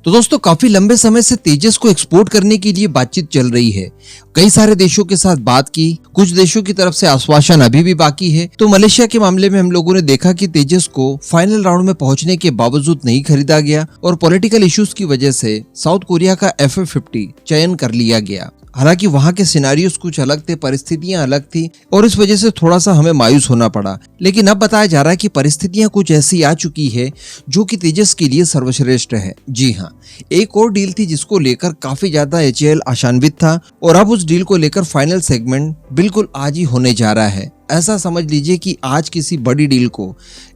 तो दोस्तों काफी लंबे समय से तेजस को एक्सपोर्ट करने के लिए बातचीत चल रही है। कई सारे देशों के साथ बात की, कुछ देशों की तरफ से आश्वासन अभी भी बाकी है। तो मलेशिया के मामले में हम लोगों ने देखा कि तेजस को फाइनल राउंड में पहुंचने के बावजूद नहीं खरीदा गया और पॉलिटिकल इश्यूज की वजह से साउथ कोरिया का FA-50 चयन कर लिया गया। हालांकि वहां के सिनारियोस कुछ अलग थे, परिस्थितियां अलग थी और इस वजह से थोड़ा सा हमें मायूस होना पड़ा। लेकिन अब बताया जा रहा है कि परिस्थितियां कुछ ऐसी आ चुकी है जो कि तेजस के लिए सर्वश्रेष्ठ है। जी हाँ, एक और डील थी जिसको लेकर काफी ज्यादा HAL आशान्वित था और अब उस डील को लेकर फाइनल सेगमेंट बिल्कुल आज ही होने जा रहा है। ऐसा समझ लीजिए कि आज किसी बड़ी डील को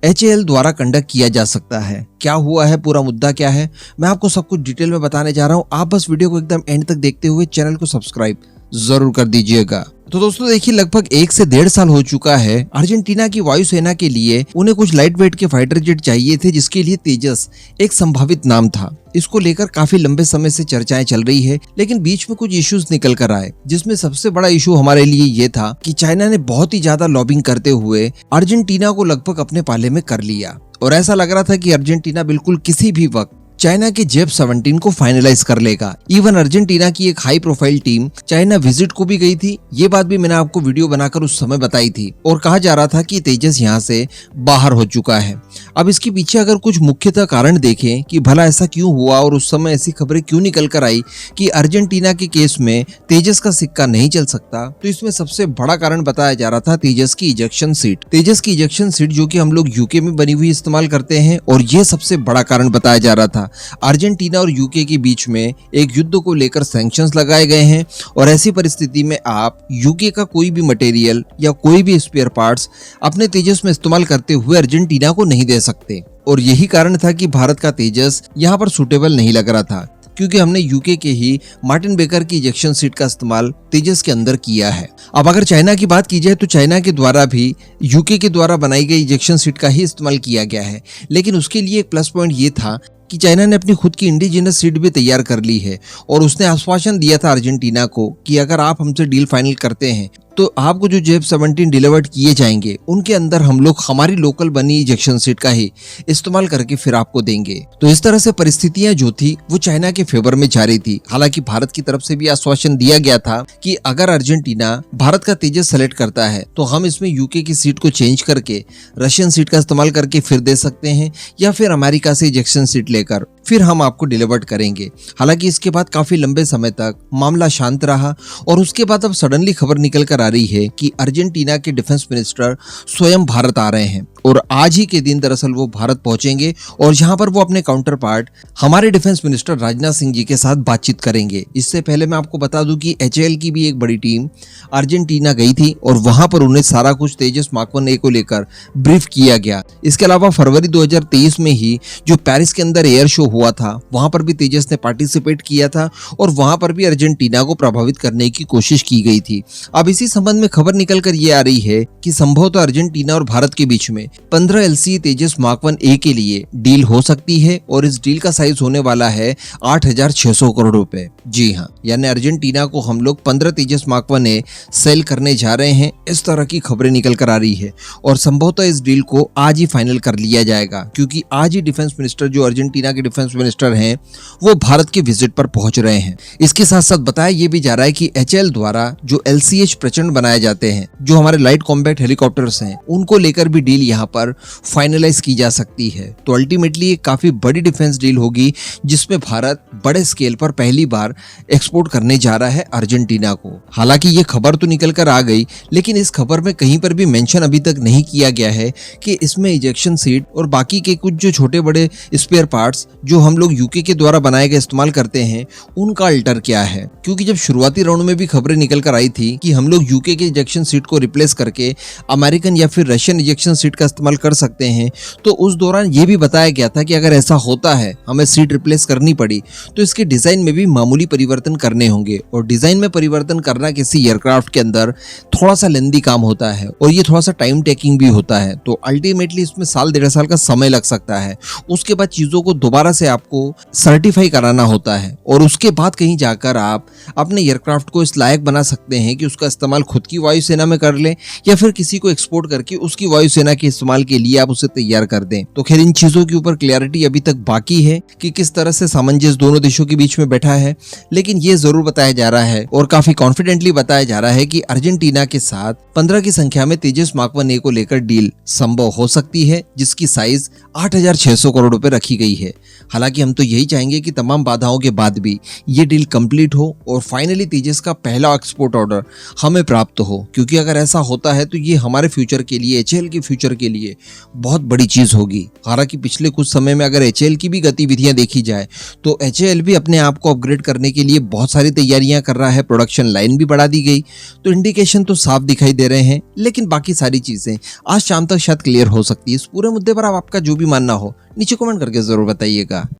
HAL द्वारा कंडक्ट किया जा सकता है। क्या हुआ है, पूरा मुद्दा क्या है, मैं आपको सब कुछ डिटेल में बताने जा रहा हूँ। आप बस वीडियो को एकदम एंड तक देखते हुए चैनल को सब्सक्राइब जरूर कर दीजिएगा। तो दोस्तों देखिए, लगभग 1 से 1.5 साल हो चुका है अर्जेंटीना की वायुसेना के लिए उन्हें कुछ लाइट वेट के फाइटर जेट चाहिए थे, जिसके लिए तेजस एक संभावित नाम था। इसको लेकर काफी लंबे समय से चर्चाएं चल रही है, लेकिन बीच में कुछ इश्यूज निकल कर आए, जिसमें सबसे बड़ा इशू हमारे लिए ये था कि चाइना ने बहुत ही ज्यादा लॉबिंग करते हुए अर्जेंटीना को लगभग अपने पाले में कर लिया और ऐसा लग रहा था कि अर्जेंटीना बिल्कुल किसी भी वक्त चाइना के JF-17 को फाइनलाइज कर लेगा। इवन अर्जेंटीना की एक high profile team China visit को भी गई थी। ये बात भी मैंने आपको वीडियो बनाकर उस समय बताई थी और कहा जा रहा था कि तेजस यहाँ से बाहर हो चुका है। अब इसके पीछे अगर कुछ मुख्यतः कारण देखें कि भला ऐसा क्यों हुआ और उस समय ऐसी खबरें क्यों निकल कर आई कि अर्जेंटीना के केस में तेजस का सिक्का नहीं चल सकता, तो इसमें सबसे बड़ा कारण बताया जा रहा था तेजस की इजेक्शन सीट। तेजस की इजेक्शन सीट जो कि हम लोग यूके में बनी हुई इस्तेमाल करते हैं और ये सबसे बड़ा कारण बताया जा रहा था। अर्जेंटीना और यूके के बीच में एक युद्ध को लेकर सैंक्शंस लगाए गए हैं और ऐसी परिस्थिति में आप यूके का कोई भी मटेरियल या कोई भी स्पेयर पार्ट्स अपने तेजस में इस्तेमाल करते हुए अर्जेंटीना को नहीं दे सकते। और यही कारण था कि भारत का तेजस यहाँ पर सूटेबल नहीं लग रहा था, क्योंकि हमने यूके के ही मार्टिन बेकर की इजेक्शन सीट का इस्तेमाल तेजस के अंदर किया है। अब अगर चाइना की बात की जाए तो चाइना के द्वारा भी यूके के द्वारा बनाई गई इजेक्शन सीट का ही इस्तेमाल किया गया है, लेकिन उसके लिए एक प्लस पॉइंट ये था कि चाइना ने अपनी खुद की इंडिजिनस सीट भी तैयार कर ली है और उसने आश्वासन दिया था अर्जेंटीना को कि अगर आप हमसे डील फाइनल करते हैं तो आपको जो JF-17 डिलीवर्ड किए जाएंगे उनके अंदर हम लोग हमारी लोकल बनी इजेक्शन सीट का ही इस्तेमाल करके फिर आपको देंगे। तो इस तरह से परिस्थितियां जो थी वो चाइना के फेवर में जा रही थी। हालांकि भारत की तरफ से भी आश्वासन दिया गया था कि अगर अर्जेंटीना भारत का तेजस सेलेक्ट करता है तो हम इसमें यूके की सीट को चेंज करके रशियन सीट का इस्तेमाल करके फिर दे सकते हैं, या फिर अमेरिका से इजेक्शन सीट लेकर फिर हम आपको डिलीवर्ड करेंगे। हालांकि इसके बाद काफी लंबे समय तक मामला शांत रहा और उसके बाद अब सडनली खबर निकल कर आ रही है कि अर्जेंटीना के डिफेंस मिनिस्टर स्वयं भारत आ रहे हैं और आज ही के दिन दरअसल वो भारत पहुंचेंगे और जहां पर वो अपने काउंटर पार्ट हमारे डिफेंस मिनिस्टर राजनाथ सिंह जी के साथ बातचीत करेंगे। इससे पहले मैं आपको बता दूं कि HAL की भी एक बड़ी टीम अर्जेंटीना गई थी और वहां पर उन्हें सारा कुछ तेजस मार्क 1A को लेकर ब्रीफ किया गया। इसके अलावा फरवरी 2023 में ही जो पेरिस के अंदर एयर शो हुआ था वहां पर भी तेजस ने पार्टिसिपेट किया था और वहां पर भी अर्जेंटीना को प्रभावित करने की कोशिश की गई थी। अब इसी संबंध में खबर निकल कर ये आ रही है कि संभवतः अर्जेंटीना और भारत के बीच में 15 LCA तेजस मार्क 1A के लिए डील हो सकती है और इस डील का साइज होने वाला है 8,600 करोड़ रुपए। जी हाँ, यानी अर्जेंटीना को हम लोग 15 तेजस मार्क 1A सेल करने जा रहे हैं। इस तरह की खबरें निकल कर आ रही है और संभवतः इस डील को आज ही फाइनल कर लिया जाएगा, क्योंकि आज ही डिफेंस मिनिस्टर जो अर्जेंटीना के डिफेंस मिनिस्टर हैं वो भारत के विजिट पर पहुंच रहे हैं। इसके साथ साथ बताया ये भी जा रहा है कि HAL द्वारा जो LCH प्रचंड बनाए जाते हैं, जो हमारे लाइट कॉम्बैट हेलीकॉप्टर्स हैं, उनको लेकर भी डील यहाँ पर फाइनलाइज की जा सकती है। तो अल्टीमेटली एक काफी बड़ी डिफेंस डील होगी जिसमें भारत बड़े स्केल पर पहली बार एक्सपोर्ट करने जा रहा है अर्जेंटीना को। हालांकि ये खबर तो निकल कर आ गई, लेकिन इस खबर में कहीं पर भी मेंशन अभी तक नहीं किया गया है कि इसमें इजेक्शन सीट और बाकी के कुछ जो छोटे बड़े स्पेयर पार्ट्स जो हम लोग यूके के द्वारा बनाए गए इस्तेमाल करते हैं उनका अल्टर क्या है। क्योंकि जब शुरुआती राउंड में भी खबरें निकल कर आई थी कि हम लोग यूके के इजेक्शन सीट को रिप्लेस करके अमेरिकन या फिर रशियन इजेक्शन सीट का इस्तेमाल कर सकते हैं, तो उस दौरान ये भी बताया गया था कि अगर ऐसा होता है, हमें सीट रिप्लेस करनी पड़ी, तो इसके डिजाइन में भी मामूली परिवर्तन करने होंगे और डिजाइन में परिवर्तन करना किसी एयरक्राफ्ट के अंदर थोड़ा सा लेंदी काम होता है और ये थोड़ा सा टाइम टेकिंग भी होता है। तो अल्टीमेटली इसमें 1.5 साल का समय लग सकता है। उसके बाद चीजों को दोबारा से आपको सर्टिफाई कराना होता है और उसके बाद कहीं जाकर आप अपने एयरक्राफ्ट को इस लायक बना सकते हैं कि उसका इस्तेमाल खुद की वायुसेना में कर लें या फिर किसी को एक्सपोर्ट करके उसकी वायुसेना के इस्तेमाल के लिए आप उसे तैयार कर दें। तो खैर इन चीजों के ऊपर क्लैरिटी अभी तक बाकी है कि किस तरह से सामंजस्य दोनों देशों के बीच में बैठा है, लेकिन ये जरूर बताया जा रहा है और काफी कॉन्फिडेंटली बताया जा रहा है कि अर्जेंटीना के साथ 15 की संख्या में तेजस मार्क 1A को लेकर डील संभव हो सकती है, जिसकी साइज 8,600 करोड़ रुपए रखी गई है। हालांकि हम तो यही चाहेंगे कि तमाम बाधाओं के बाद भी ये डील कंप्लीट हो और फाइनली तेजस का पहला एक्सपोर्ट ऑर्डर हमें प्राप्त हो, क्योंकि अगर ऐसा होता है तो ये हमारे फ्यूचर के लिए, एचएएल के फ्यूचर के लिए बहुत बड़ी चीज होगी। हालांकि पिछले कुछ समय में अगर एचएएल की भी गतिविधियां देखी जाए तो एचएएल भी अपने आप को अपग्रेड करने के लिए बहुत सारी तैयारियां कर रहा है, प्रोडक्शन लाइन भी बढ़ा दी गई, तो इंडिकेशन तो साफ दिखाई दे रहे हैं। लेकिन बाकी सारी चीजें आज शाम तक शायद क्लियर हो सकती है। इस पूरे मुद्दे पर आप आपका जो भी मानना हो नीचे कमेंट करके जरूर बताइएगा।